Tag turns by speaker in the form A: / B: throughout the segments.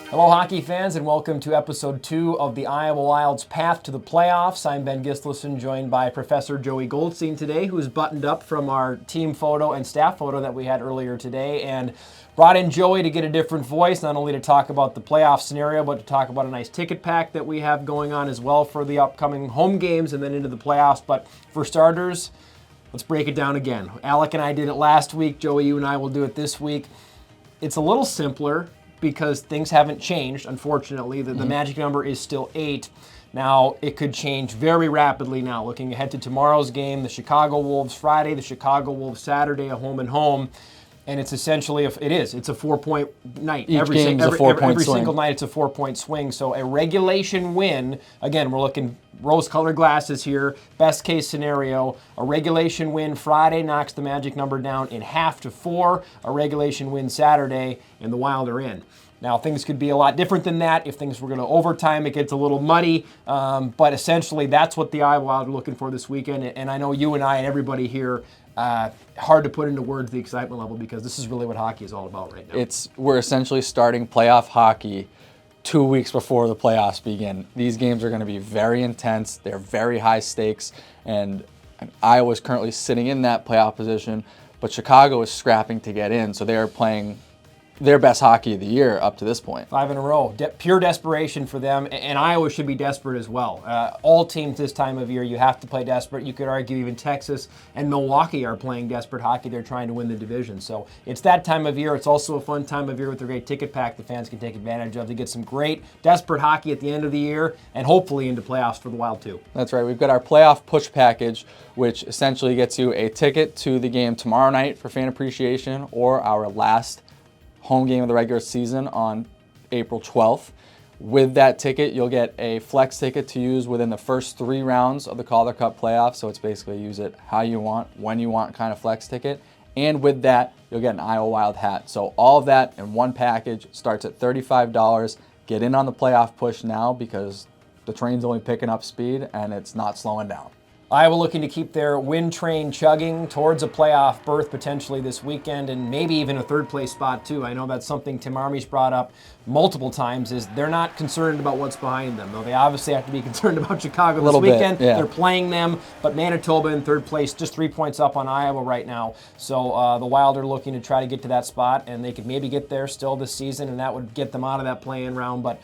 A: Hello, hockey fans, and welcome to episode 2 of the Iowa Wild's Path to the Playoffs. I'm Ben Gislason, joined by Professor Joey Goldstein today, who's buttoned up from our team photo and staff photo that we had earlier today, and brought in Joey to get a different voice, not only to talk about the playoff scenario, but to talk about a nice ticket pack that we have going on as well for the upcoming home games and then into the playoffs. But for starters, let's break it down again. Alec and I did it last week. Joey, you and I will do it this week. It's a little simpler because things haven't changed, unfortunately. The magic number is still 8. Now, it could change very rapidly now. Looking ahead to tomorrow's game, the Chicago Wolves Friday, the Chicago Wolves Saturday, a home and home. And it's essentially, it's a 4-point night.
B: Every
A: single night it's a 4-point swing. So a regulation win, again, we're looking rose-colored glasses here, best case scenario, a regulation win Friday knocks the magic number down in half to 4, a regulation win Saturday, and the Wild are in. Now, things could be a lot different than that. If things were going to overtime, it gets a little muddy. But essentially, that's what the Iowa Wild are looking for this weekend. And I know you and I and everybody here, hard to put into words the excitement level because this is really what hockey is all about right now.
B: We're essentially starting playoff hockey 2 weeks before the playoffs begin. These games are going to be very intense. They're very high stakes. And Iowa is currently sitting in that playoff position, but Chicago is scrapping to get in. So they're playing their best hockey of the year up to this point.
A: 5 in a row. Pure desperation for them, and Iowa should be desperate as well. All teams this time of year, you have to play desperate. You could argue even Texas and Milwaukee are playing desperate hockey. They're trying to win the division. So it's that time of year. It's also a fun time of year with the great ticket pack the fans can take advantage of to get some great desperate hockey at the end of the year and hopefully into playoffs for the Wild too.
B: That's right. We've got our playoff push package, which essentially gets you a ticket to the game tomorrow night for fan appreciation or our last home game of the regular season on April 12th. With that ticket, you'll get a flex ticket to use within the first 3 rounds of the Calder Cup playoffs. So it's basically use it how you want, when you want kind of flex ticket. And with that, you'll get an Iowa Wild hat. So all of that in one package starts at $35. Get in on the playoff push now because the train's only picking up speed and it's not slowing down.
A: Iowa looking to keep their win train chugging towards a playoff berth potentially this weekend and maybe even a third-place spot too. I know that's something Tim Armey's brought up multiple times is they're not concerned about what's behind them, though they obviously have to be concerned about Chicago this weekend. They're playing them, but Manitoba in third place, just 3 points up on Iowa right now. So the Wild are looking to try to get to that spot, and they could maybe get there still this season, and that would get them out of that play-in round. But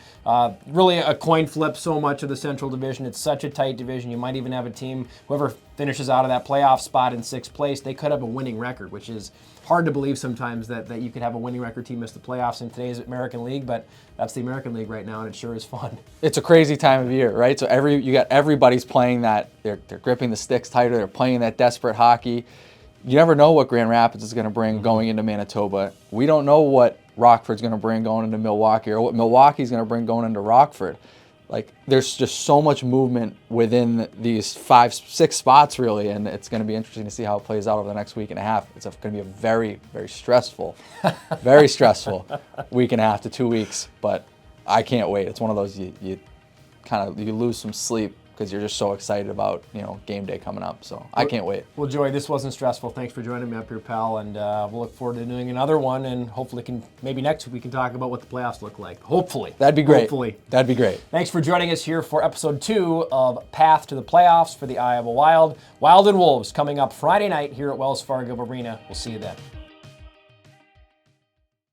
A: really a coin flip so much of the Central Division. It's such a tight division. You might even have a team, whoever finishes out of that playoff spot in 6th place, they could have a winning record, which is hard to believe sometimes that you could have a winning record team miss the playoffs in today's American League, but that's the American League right now, and it sure is fun.
B: It's a crazy time of year, right? So you got everybody's playing that, they're gripping the sticks tighter, they're playing that desperate hockey. You never know what Grand Rapids is going to bring going into Manitoba. We don't know what Rockford's going to bring going into Milwaukee or what Milwaukee's going to bring going into Rockford. Like, there's just so much movement within these 5-6 spots, really, and it's going to be interesting to see how it plays out over the next week and a half. It's going to be a very, very stressful, very stressful week and a half to 2 weeks, but I can't wait. It's one of those you lose some sleep because you're just so excited about game day coming up. So I can't wait.
A: Well, Joey, this wasn't stressful. Thanks for joining me up here, pal, and we'll look forward to doing another one. And hopefully, maybe next week we can talk about what the playoffs look like. Hopefully,
B: that'd be great.
A: Hopefully,
B: that'd be great.
A: Thanks for joining us here for episode 2 of Path to the Playoffs for the Iowa Wild. Wild and Wolves coming up Friday night here at Wells Fargo Arena. We'll see you then.